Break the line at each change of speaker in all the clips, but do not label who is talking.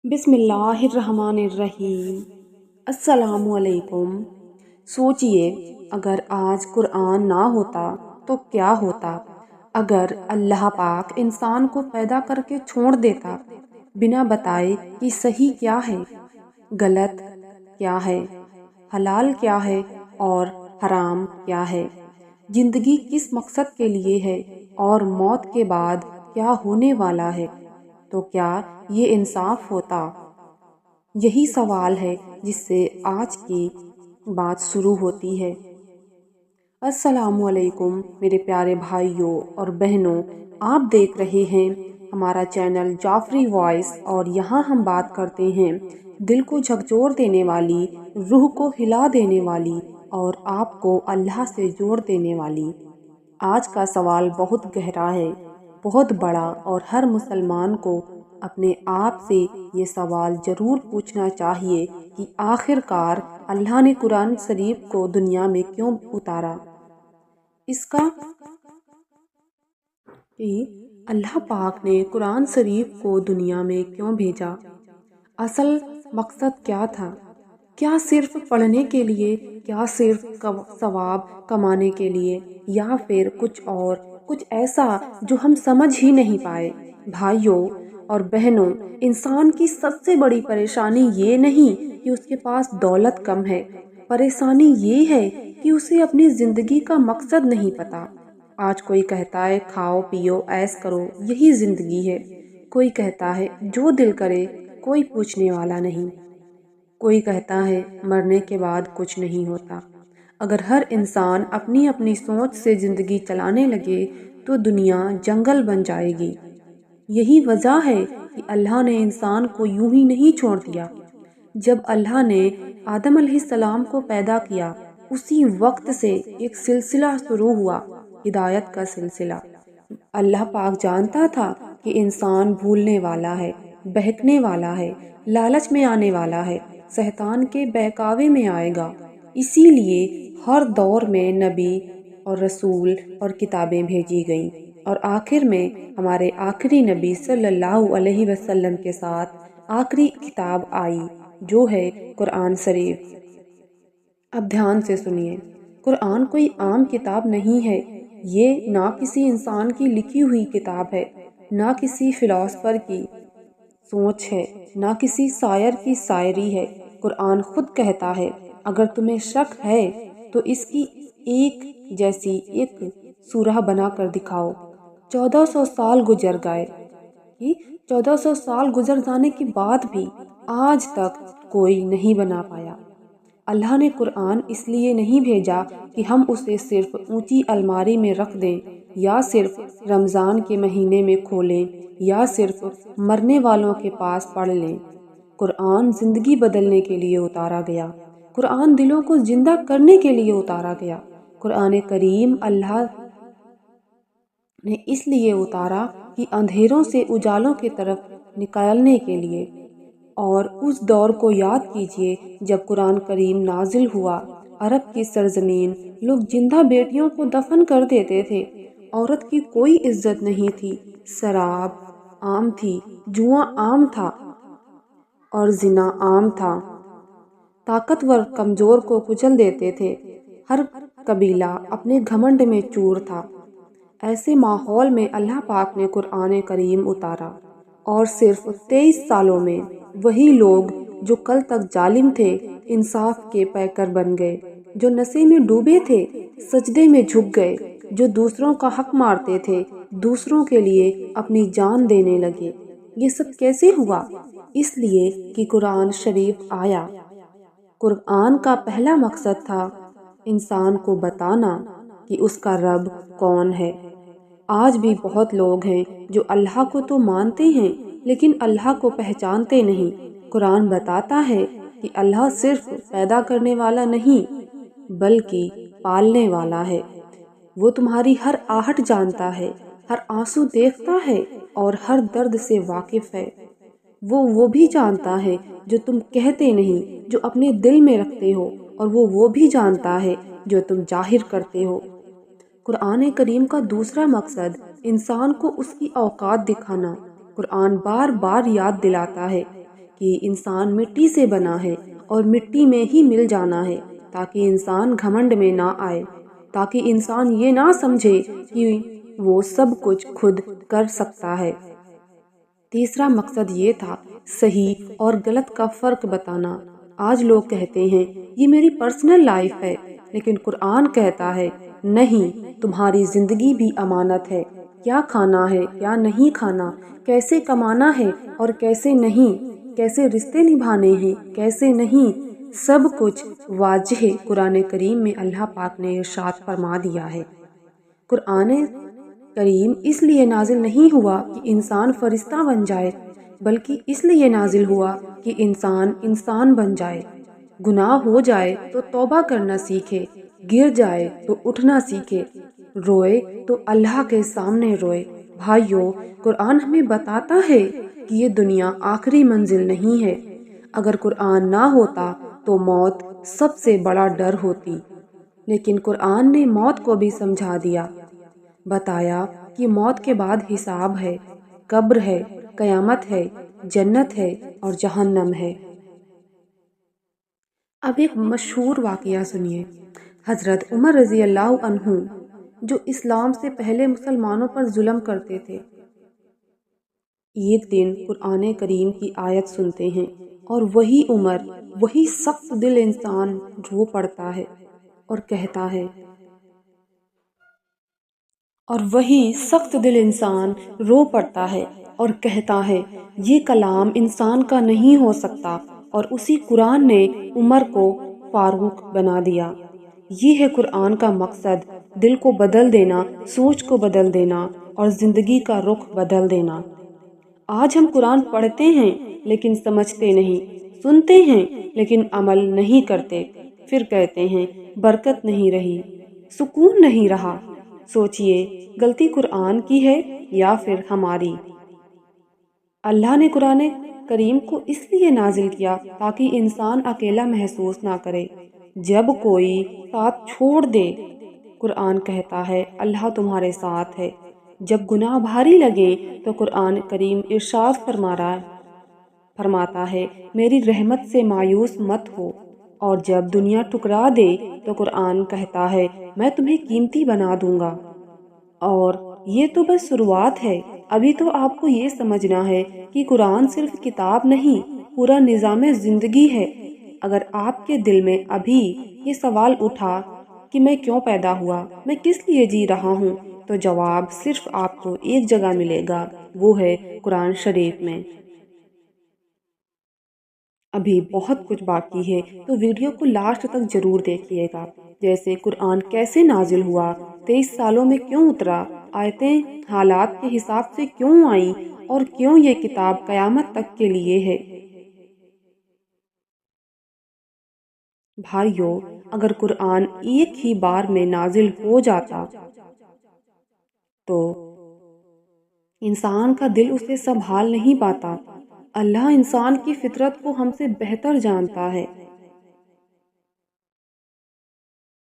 بسم اللہ الرحمن الرحیم۔ السلام علیکم۔ سوچئے اگر آج قرآن نہ ہوتا تو کیا ہوتا؟ اگر اللہ پاک انسان کو پیدا کر کے چھوڑ دیتا بنا بتائے کہ صحیح کیا ہے، غلط کیا ہے، حلال کیا ہے اور حرام کیا ہے، زندگی کس مقصد کے لیے ہے اور موت کے بعد کیا ہونے والا ہے، تو کیا یہ انصاف ہوتا؟ یہی سوال ہے جس سے آج کی بات شروع ہوتی ہے۔ السلام علیکم میرے پیارے بھائیوں اور بہنوں، آپ دیکھ رہے ہیں ہمارا چینل جعفری وائس، اور یہاں ہم بات کرتے ہیں دل کو جھکجھور دینے والی، روح کو ہلا دینے والی اور آپ کو اللہ سے جوڑ دینے والی۔ آج کا سوال بہت گہرا ہے، بہت بڑا، اور ہر مسلمان کو اپنے آپ سے یہ سوال ضرور پوچھنا چاہیے کہ آخر کار اللہ نے قرآن شریف کو دنیا میں کیوں اتارا؟ اس کا کہ اللہ پاک نے قرآن شریف کو دنیا میں کیوں بھیجا؟ اصل مقصد کیا تھا؟ کیا صرف پڑھنے کے لیے؟ کیا صرف ثواب کمانے کے لیے؟ یا پھر کچھ اور، کچھ ایسا جو ہم سمجھ ہی نہیں پائے؟ بھائیوں اور بہنوں، انسان کی سب سے بڑی پریشانی یہ نہیں کہ اس کے پاس دولت کم ہے، پریشانی یہ ہے کہ اسے اپنی زندگی کا مقصد نہیں پتا۔ آج کوئی کہتا ہے کھاؤ پیو عیش کرو، یہی زندگی ہے۔ کوئی کہتا ہے جو دل کرے، کوئی پوچھنے والا نہیں۔ کوئی کہتا ہے مرنے کے بعد کچھ نہیں ہوتا۔ اگر ہر انسان اپنی اپنی سوچ سے زندگی چلانے لگے تو دنیا جنگل بن جائے گی۔ یہی وجہ ہے کہ اللہ نے انسان کو یوں ہی نہیں چھوڑ دیا۔ جب اللہ نے آدم علیہ السلام کو پیدا کیا، اسی وقت سے ایک سلسلہ شروع ہوا، ہدایت کا سلسلہ۔ اللہ پاک جانتا تھا کہ انسان بھولنے والا ہے، بہکنے والا ہے، لالچ میں آنے والا ہے، شیطان کے بہکاوے میں آئے گا۔ اسی لیے ہر دور میں نبی اور رسول اور کتابیں بھیجی گئیں، اور آخر میں ہمارے آخری نبی صلی اللہ علیہ وسلم کے ساتھ آخری کتاب آئی جو ہے قرآن شریف۔ اب دھیان سے سنیے، قرآن کوئی عام کتاب نہیں ہے۔ یہ نہ کسی انسان کی لکھی ہوئی کتاب ہے، نہ کسی فلاسفر کی سوچ ہے، نہ کسی شاعر کی شاعری ہے۔ قرآن خود کہتا ہے اگر تمہیں شک ہے تو اس کی ایک جیسی ایک سورہ بنا کر دکھاؤ۔ 1400 سال گزر گئے، 1400 سال گزر جانے کے بعد بھی آج تک کوئی نہیں بنا پایا۔ اللہ نے قرآن اس لیے نہیں بھیجا کہ ہم اسے صرف اونچی الماری میں رکھ دیں، یا صرف رمضان کے مہینے میں کھولیں، یا صرف مرنے والوں کے پاس پڑھ لیں۔ قرآن زندگی بدلنے کے لیے اتارا گیا۔ قرآن دلوں کو زندہ کرنے کے لیے اتارا گیا۔ قرآن کریم اللہ نے اس لیے اتارا کہ اندھیروں سے اجالوں کی طرف نکالنے کے لیے۔ اور اس دور کو یاد کیجئے جب قرآن کریم نازل ہوا، عرب کی سرزمین، لوگ زندہ بیٹیوں کو دفن کر دیتے تھے، عورت کی کوئی عزت نہیں تھی، شراب عام تھی، جوا عام تھا اور زنا عام تھا، طاقتور کمزور کو کچل دیتے تھے، ہر قبیلہ اپنے گھمنڈ میں چور تھا۔ ایسے ماحول میں اللہ پاک نے قرآن کریم اتارا، اور صرف 23 سالوں میں وہی لوگ جو کل تک ظالم تھے انصاف کے پیکر بن گئے، جو نشے میں ڈوبے تھے سجدے میں جھک گئے، جو دوسروں کا حق مارتے تھے دوسروں کے لیے اپنی جان دینے لگے۔ یہ سب کیسے ہوا؟ اس لیے کہ قرآن شریف آیا۔ قرآن کا پہلا مقصد تھا انسان کو بتانا کہ اس کا رب کون ہے۔ آج بھی بہت لوگ ہیں جو اللہ کو تو مانتے ہیں لیکن اللہ کو پہچانتے نہیں۔ قرآن بتاتا ہے کہ اللہ صرف پیدا کرنے والا نہیں بلکہ پالنے والا ہے۔ وہ تمہاری ہر آہٹ جانتا ہے، ہر آنسو دیکھتا ہے اور ہر درد سے واقف ہے۔ وہ بھی جانتا ہے جو تم کہتے نہیں، جو اپنے دل میں رکھتے ہو، اور وہ بھی جانتا ہے جو تم ظاہر کرتے ہو۔ قرآن کریم کا دوسرا مقصد انسان کو اس کی اوقات دکھانا۔ قرآن بار بار یاد دلاتا ہے کہ انسان مٹی سے بنا ہے اور مٹی میں ہی مل جانا ہے، تاکہ انسان گھمنڈ میں نہ آئے، تاکہ انسان یہ نہ سمجھے کہ وہ سب کچھ خود کر سکتا ہے۔ تیسرا مقصد یہ تھا صحیح اور غلط کا فرق بتانا۔ آج لوگ کہتے ہیں یہ میری پرسنل لائف ہے، لیکن قرآن کہتا ہے نہیں، تمہاری زندگی بھی امانت ہے۔ کیا کھانا ہے، کیا نہیں کھانا، کیسے کمانا ہے اور کیسے نہیں، کیسے رشتے نبھانے ہیں، کیسے نہیں، سب کچھ واضح قرآن کریم میں اللہ پاک نے ارشاد فرما دیا ہے۔ قرآن کریم اس لیے نازل نہیں ہوا کہ انسان فرشتہ بن جائے، بلکہ اس لیے نازل ہوا کہ انسان انسان بن جائے، گناہ ہو جائے تو توبہ کرنا سیکھے، گر جائے تو اٹھنا سیکھے، روئے تو اللہ کے سامنے روئے۔ بھائیو، قرآن ہمیں بتاتا ہے کہ یہ دنیا آخری منزل نہیں ہے۔ اگر قرآن نہ ہوتا تو موت سب سے بڑا ڈر ہوتی، لیکن قرآن نے موت کو بھی سمجھا دیا، بتایا کہ موت کے بعد حساب ہے، قبر ہے، قیامت ہے، جنت ہے اور جہنم ہے۔ اب ایک مشہور واقعہ سنیے۔ حضرت عمر رضی اللہ عنہ جو اسلام سے پہلے مسلمانوں پر ظلم کرتے تھے، ایک دن قرآن کریم کی آیت سنتے ہیں اور وہی عمر، وہی سخت دل انسان رو پڑتا ہے اور کہتا ہے، یہ کلام انسان کا نہیں ہو سکتا، اور اسی قرآن نے عمر کو فاروق بنا دیا۔ یہ ہے قرآن کا مقصد، دل کو بدل دینا، سوچ کو بدل دینا اور زندگی کا رخ بدل دینا۔ آج ہم قرآن پڑھتے ہیں لیکن سمجھتے نہیں، سنتے ہیں لیکن عمل نہیں کرتے، پھر کہتے ہیں برکت نہیں رہی، سکون نہیں رہا۔ سوچئے، غلطی قرآن کی ہے یا پھر ہماری؟ اللہ نے قرآن کریم کو اس لیے نازل کیا تاکہ انسان اکیلا محسوس نہ کرے جب کوئی ساتھ چھوڑ دے۔ قرآن کہتا ہے اللہ تمہارے ساتھ ہے۔ جب گناہ بھاری لگے تو قرآن کریم ارشاد فرماتا ہے میری رحمت سے مایوس مت ہو، اور جب دنیا ٹکرا دے تو قرآن کہتا ہے میں تمہیں قیمتی بنا دوں گا۔ اور یہ تو بس شروعات ہے، ابھی تو آپ کو یہ سمجھنا ہے کہ قرآن صرف کتاب نہیں، پورا نظام زندگی ہے۔ اگر آپ کے دل میں ابھی یہ سوال اٹھا کہ میں کیوں پیدا ہوا، میں کس لیے جی رہا ہوں، تو جواب صرف آپ کو ایک جگہ ملے گا، وہ ہے قرآن شریف میں۔ ابھی بہت کچھ باقی ہے، تو ویڈیو کو لاسٹ تک ضرور دیکھیے گا۔ جیسے قرآن کیسے نازل ہوا، 23 سالوں میں کیوں اترا، آیتیں حالات کے حساب سے کیوں آئیں، اور کیوں یہ کتاب قیامت تک کے لیے ہے۔ بھائیو، اگر قرآن ایک ہی بار میں نازل ہو جاتا تو انسان کا دل اسے سنبھال نہیں پاتا۔ اللہ انسان کی فطرت کو ہم سے بہتر جانتا ہے۔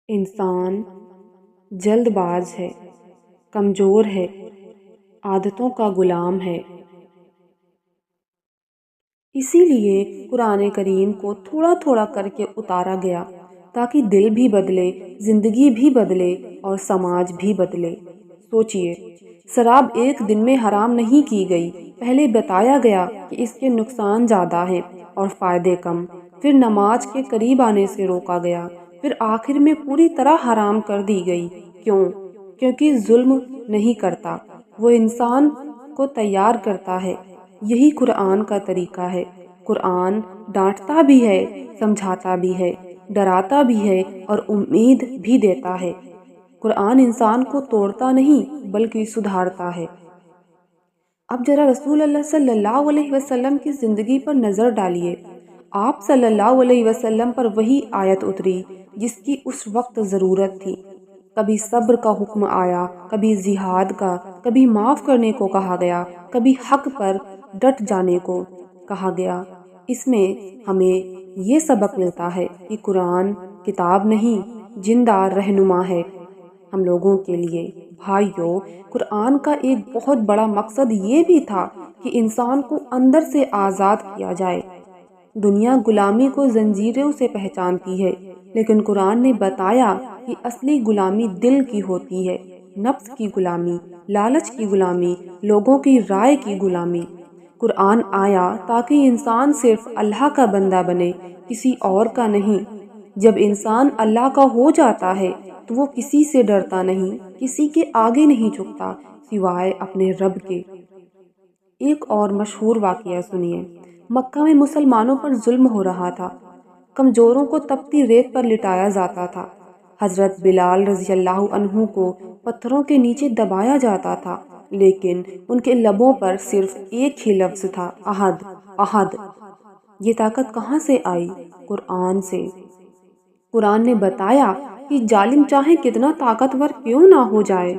انسان جلد باز ہے، کمزور ہے، عادتوں کا غلام ہے۔ اسی لیے قرآن کریم کو تھوڑا تھوڑا کر کے اتارا گیا تاکہ دل بھی بدلے، زندگی بھی بدلے اور سماج بھی بدلے۔ سوچئے، شراب ایک دن میں حرام نہیں کی گئی، پہلے بتایا گیا کہ اس کے نقصان زیادہ ہیں اور فائدے کم، پھر نماز کے قریب آنے سے روکا گیا، پھر آخر میں پوری طرح حرام کر دی گئی۔ کیوں؟ کیونکہ ظلم نہیں کرتا، وہ انسان کو تیار کرتا ہے۔ یہی قرآن کا طریقہ ہے۔ قرآن ڈانٹتا بھی ہے، سمجھاتا بھی ہے، ڈراتا بھی ہے اور امید بھی دیتا ہے۔ قرآن انسان کو توڑتا نہیں بلکہ سدھارتا ہے۔ اب ذرا رسول اللہ صلی اللہ علیہ وسلم کی زندگی پر نظر ڈالیے۔ آپ صلی اللہ علیہ وسلم پر وہی آیت اتری جس کی اس وقت ضرورت تھی۔ کبھی صبر کا حکم آیا، کبھی جہاد کا، کبھی معاف کرنے کو کہا گیا، کبھی حق پر ڈٹ جانے کو کہا گیا۔ اس میں ہمیں یہ سبق ملتا ہے کہ قرآن کتاب نہیں، زندہ رہنما ہے ہم لوگوں کے لیے۔ بھائیو، قرآن کا ایک بہت بڑا مقصد یہ بھی تھا کہ انسان کو اندر سے آزاد کیا جائے۔ دنیا غلامی کو زنجیروں سے پہچانتی ہے، لیکن قرآن نے بتایا کہ اصلی غلامی دل کی ہوتی ہے، نفس کی غلامی، لالچ کی غلامی، لوگوں کی رائے کی غلامی۔ قرآن آیا تاکہ انسان صرف اللہ کا بندہ بنے، کسی اور کا نہیں۔ جب انسان اللہ کا ہو جاتا ہے تو وہ کسی سے ڈرتا نہیں، کسی کے آگے نہیں جھکتا سوائے اپنے رب کے۔ ایک اور مشہور واقعہ سنیے۔ مکہ میں مسلمانوں پر ظلم ہو رہا تھا، کمزوروں کو تپتی ریت پر لٹایا جاتا تھا، حضرت بلال رضی اللہ عنہ کو پتھروں کے نیچے دبایا جاتا تھا، لیکن ان کے لبوں پر صرف ایک ہی لفظ تھا، احد، احد۔ یہ طاقت کہاں سے آئی؟ قرآن سے۔ قرآن نے بتایا کہ ظالم چاہے کتنا طاقتور کیوں نہ ہو جائے،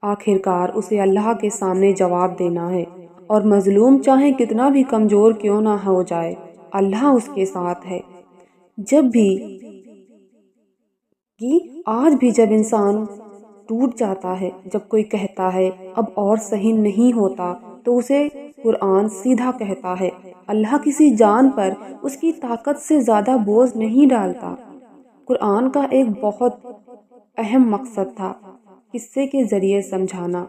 آخرکار اسے اللہ کے سامنے جواب دینا ہے، اور مظلوم چاہے کتنا بھی کمزور کیوں نہ ہو جائے، اللہ اس کے ساتھ ہے۔ آج بھی جب انسان ٹوٹ جاتا ہے، جب کوئی کہتا ہے اب اور صحیح نہیں ہوتا، تو اسے قرآن سیدھا کہتا ہے، اللہ کسی جان پر اس کی طاقت سے زیادہ بوجھ نہیں ڈالتا۔ قرآن کا ایک بہت اہم مقصد تھا قصے کے ذریعے سمجھانا۔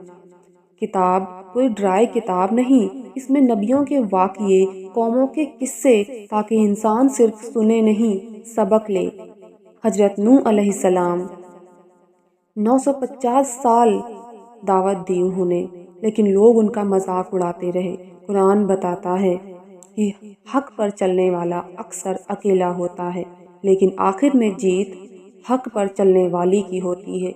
کتاب کوئی ڈرائی کتاب نہیں، اس میں نبیوں کے واقعے، قوموں کے قصے، تاکہ انسان صرف سنے نہیں، سبق لے۔ حضرت نوح علیہ السلام 950 سال دعوت دی انہوں نے، لیکن لوگ ان کا مذاق اڑاتے رہے۔ قرآن بتاتا ہے کہ حق پر چلنے والا اکثر اکیلا ہوتا ہے، لیکن آخر میں جیت حق پر چلنے والی کی ہوتی ہے۔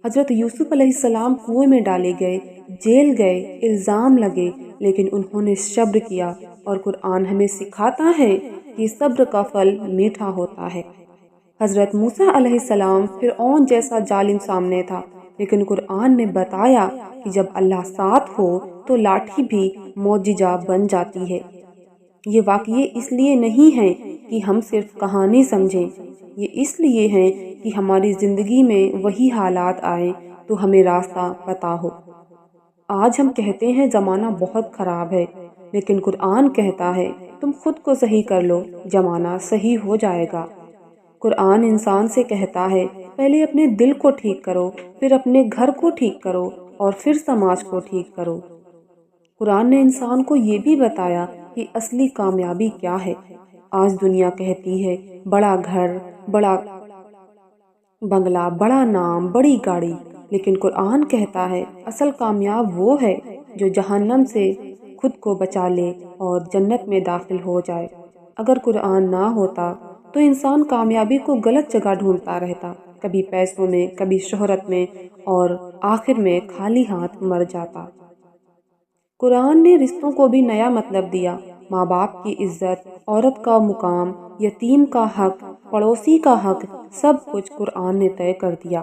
حضرت یوسف علیہ السلام کنویں میں ڈالے گئے، جیل گئے، الزام لگے، لیکن انہوں نے صبر کیا، اور قرآن ہمیں سکھاتا ہے کہ صبر کا پھل میٹھا ہوتا ہے۔ حضرت موسیٰ علیہ السلام فرعون جیسا ظالم سامنے تھا، لیکن قرآن نے بتایا کہ جب اللہ ساتھ ہو تو لاٹھی بھی معجزہ بن جاتی ہے۔ یہ واقعے اس لیے نہیں ہیں کہ ہم صرف کہانی سمجھیں، یہ اس لیے ہیں کہ ہماری زندگی میں وہی حالات آئیں تو ہمیں راستہ پتہ ہو۔ آج ہم کہتے ہیں زمانہ بہت خراب ہے، لیکن قرآن کہتا ہے تم خود کو صحیح کر لو، زمانہ صحیح ہو جائے گا۔ قرآن انسان سے کہتا ہے پہلے اپنے دل کو ٹھیک کرو، پھر اپنے گھر کو ٹھیک کرو، اور پھر سماج کو ٹھیک کرو۔ قرآن نے انسان کو یہ بھی بتایا کہ اصلی کامیابی کیا ہے۔ آج دنیا کہتی ہے بڑا گھر، بڑا بنگلہ، بڑا نام، بڑی گاڑی، لیکن قرآن کہتا ہے اصل کامیاب وہ ہے جو جہنم سے خود کو بچا لے اور جنت میں داخل ہو جائے۔ اگر قرآن نہ ہوتا تو انسان کامیابی کو غلط جگہ ڈھونڈتا رہتا، کبھی پیسوں میں، کبھی شہرت میں، اور آخر میں خالی ہاتھ مر جاتا۔ قرآن نے رشتوں کو بھی نیا مطلب دیا، ماں باپ کی عزت، عورت کا مقام، یتیم کا حق، پڑوسی کا حق، سب کچھ قرآن نے طے کر دیا۔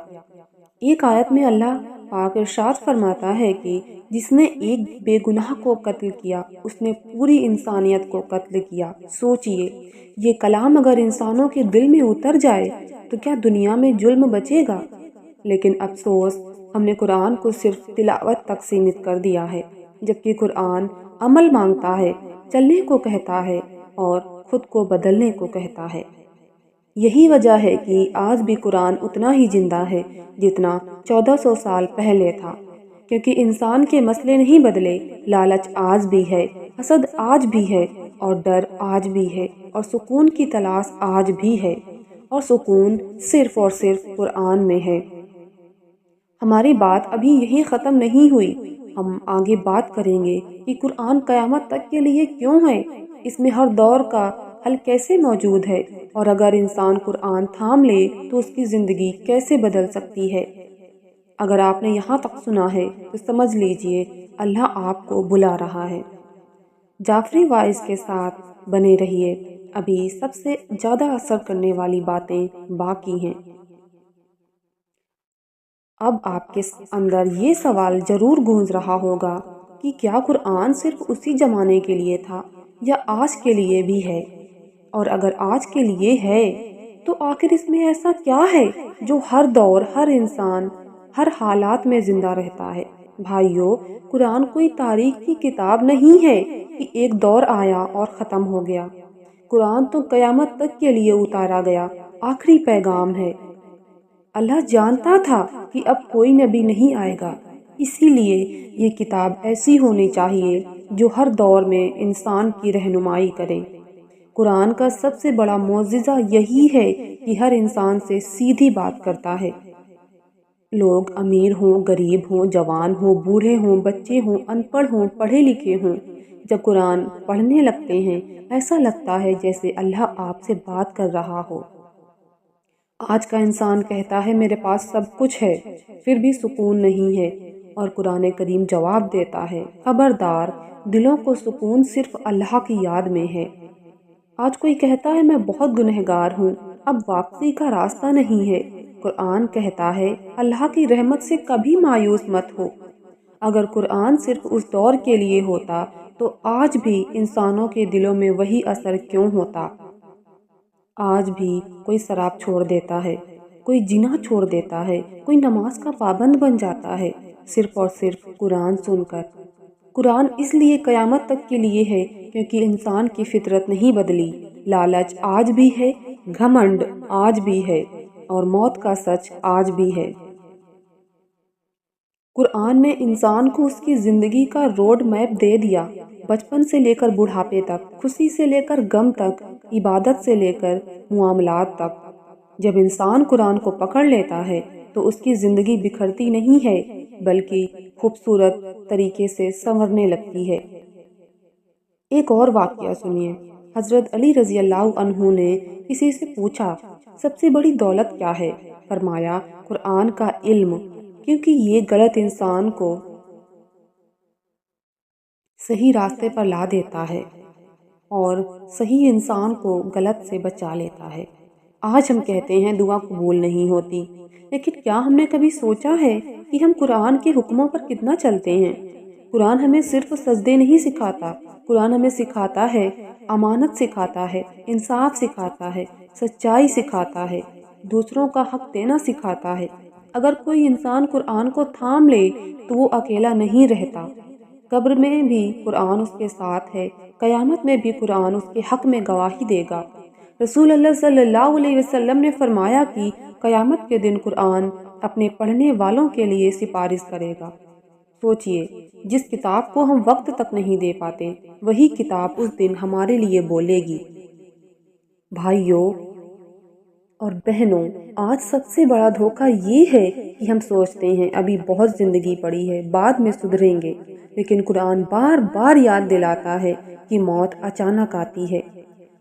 ایک آیت میں اللہ پاک ارشاد فرماتا ہے کہ جس نے ایک بے گناہ کو قتل کیا، اس نے پوری انسانیت کو قتل کیا۔ سوچئے، یہ کلام اگر انسانوں کے دل میں اتر جائے تو کیا دنیا میں ظلم بچے گا؟ لیکن افسوس، ہم نے قرآن کو صرف تلاوت تک سیمت کر دیا ہے، جبکہ قرآن عمل مانگتا ہے، چلنے کو کہتا ہے، اور خود کو بدلنے کو کہتا ہے۔ یہی وجہ ہے کہ آج بھی قرآن اتنا ہی زندہ ہے جتنا 1400 سال پہلے تھا، کیونکہ انسان کے مسئلے نہیں بدلے۔ لالچ آج بھی ہے، حسد آج بھی ہے، اور ڈر آج بھی ہے، اور سکون کی تلاش آج بھی ہے، اور سکون صرف اور صرف قرآن میں ہے۔ ہماری بات ابھی یہی ختم نہیں ہوئی، ہم آگے بات کریں گے کہ قرآن قیامت تک کے لیے کیوں ہے، اس میں ہر دور کا حل کیسے موجود ہے، اور اگر انسان قرآن تھام لے تو اس کی زندگی کیسے بدل سکتی ہے۔ اگر آپ نے یہاں تک سنا ہے تو سمجھ لیجئے اللہ آپ کو بلا رہا ہے۔ جعفری وائس کے ساتھ بنے رہیے، ابھی سب سے زیادہ اثر کرنے والی باتیں باقی ہیں۔ اب آپ کے اندر یہ سوال ضرور گونج رہا ہوگا کہ کیا قرآن صرف اسی زمانے کے لیے تھا یا آج کے لیے بھی ہے؟ اور اگر آج کے لیے ہے تو آخر اس میں ایسا کیا ہے جو ہر دور، ہر انسان، ہر حالات میں زندہ رہتا ہے؟ بھائیو، قرآن کوئی تاریخ کی کتاب نہیں ہے، کہ ایک دور آیا اور ختم ہو گیا۔ قرآن تو قیامت تک کے لیے اتارا گیا آخری پیغام ہے۔ اللہ جانتا تھا کہ اب کوئی نبی نہیں آئے گا، اسی لیے یہ کتاب ایسی ہونی چاہیے جو ہر دور میں انسان کی رہنمائی کرے۔ قرآن کا سب سے بڑا معجزہ یہی ہے کہ ہر انسان سے سیدھی بات کرتا ہے۔ لوگ امیر ہوں، غریب ہوں، جوان ہوں، بوڑھے ہوں، بچے ہوں، ان پڑھ ہوں، پڑھے لکھے ہوں، جب قرآن پڑھنے لگتے ہیں ایسا لگتا ہے جیسے اللہ آپ سے بات کر رہا ہو۔ آج کا انسان کہتا ہے میرے پاس سب کچھ ہے، پھر بھی سکون نہیں ہے، اور قرآن کریم جواب دیتا ہے خبردار، دلوں کو سکون صرف اللہ کی یاد میں ہے۔ آج کوئی کہتا ہے میں بہت گنہگار ہوں، اب واپسی کا راستہ نہیں ہے۔ قرآن کہتا ہے اللہ کی رحمت سے کبھی مایوس مت ہو۔ اگر قرآن صرف اس دور کے لیے ہوتا تو آج بھی انسانوں کے دلوں میں وہی اثر کیوں ہوتا؟ آج بھی کوئی شراب چھوڑ دیتا ہے، کوئی زنا چھوڑ دیتا ہے، کوئی نماز کا پابند بن جاتا ہے، صرف اور صرف قرآن سن کر۔ قرآن اس لیے قیامت تک کے لیے ہے کیونکہ انسان کی فطرت نہیں بدلی۔ لالچ آج بھی ہے، گھمنڈ آج بھی ہے، اور موت کا سچ آج بھی ہے۔ قرآن نے انسان کو اس کی زندگی کا روڈ میپ دے دیا، بچپن سے لے کر بڑھاپے تک، خوشی سے لے کر غم تک، عبادت سے لے کر معاملات تک۔ جب انسان قرآن کو پکڑ لیتا ہے تو اس کی زندگی بکھرتی نہیں ہے بلکہ خوبصورت طریقے سے سنورنے لگتی ہے۔ ایک اور واقعہ سنیے۔ حضرت علی رضی اللہ عنہ نے کسی سے پوچھا سب سے بڑی دولت کیا ہے؟ فرمایا قرآن کا علم، کیونکہ یہ غلط انسان کو صحیح راستے پر لا دیتا ہے اور صحیح انسان کو غلط سے بچا لیتا ہے۔ آج ہم کہتے ہیں دعا قبول نہیں ہوتی، لیکن کیا ہم نے کبھی سوچا ہے کہ ہم قرآن کے حکموں پر کتنا چلتے ہیں؟ قرآن ہمیں صرف سجدے نہیں سکھاتا، قرآن ہمیں سکھاتا ہے، امانت سکھاتا ہے، انصاف سکھاتا ہے، سچائی سکھاتا ہے، دوسروں کا حق دینا سکھاتا ہے۔ اگر کوئی انسان قرآن کو تھام لے تو وہ اکیلا نہیں رہتا۔ قبر میں بھی قرآن اس کے ساتھ ہے، قیامت میں بھی قرآن اس کے حق میں گواہی دے گا۔ رسول اللہ صلی اللہ علیہ وسلم نے فرمایا کہ قیامت کے دن قرآن اپنے پڑھنے والوں کے لیے سفارش کرے گا۔ سوچئے، جس کتاب کو ہم وقت تک نہیں دے پاتے، وہی کتاب اس دن ہمارے لیے بولے گی۔ بھائیوں اور بہنوں، آج سب سے بڑا دھوکہ یہ ہے کہ ہم سوچتے ہیں ابھی بہت زندگی پڑی ہے، بعد میں سدھریں گے، لیکن قرآن بار بار یاد دلاتا ہے کہ موت اچانک آتی ہے۔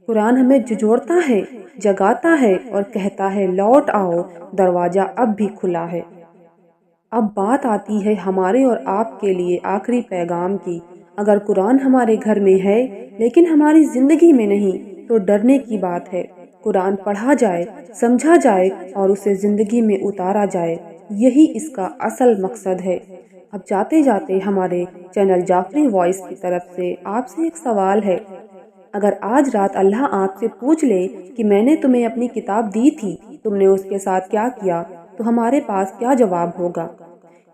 قرآن ہمیں جھنجھوڑتا ہے، جگاتا ہے اور کہتا ہے لوٹ آؤ، دروازہ اب بھی کھلا ہے۔ اب بات آتی ہے ہمارے اور آپ کے لیے آخری پیغام کی۔ اگر قرآن ہمارے گھر میں ہے لیکن ہماری زندگی میں نہیں تو ڈرنے کی بات ہے۔ قرآن پڑھا جائے، سمجھا جائے اور اسے زندگی میں اتارا جائے، یہی اس کا اصل مقصد ہے۔ اب جاتے جاتے ہمارے چینل جعفری وائس کی طرف سے آپ سے ایک سوال ہے۔ اگر آج رات اللہ آپ سے پوچھ لے کہ میں نے تمہیں اپنی کتاب دی تھی، تم نے اس کے ساتھ کیا کیا، تو ہمارے پاس کیا جواب ہوگا؟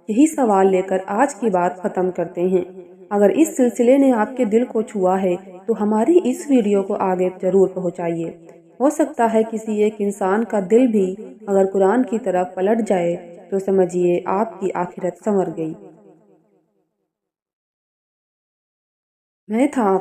یہی سوال لے کر آج کی بات ختم کرتے ہیں۔ اگر اس سلسلے نے آپ کے دل کو چھوا ہے تو ہماری اس ویڈیو کو آگے ضرور پہنچائیے۔ ہو سکتا ہے کسی ایک انسان کا دل بھی اگر قرآن کی طرف پلٹ جائے تو سمجھیے آپ کی آخرت سنور گئی۔ میں تھا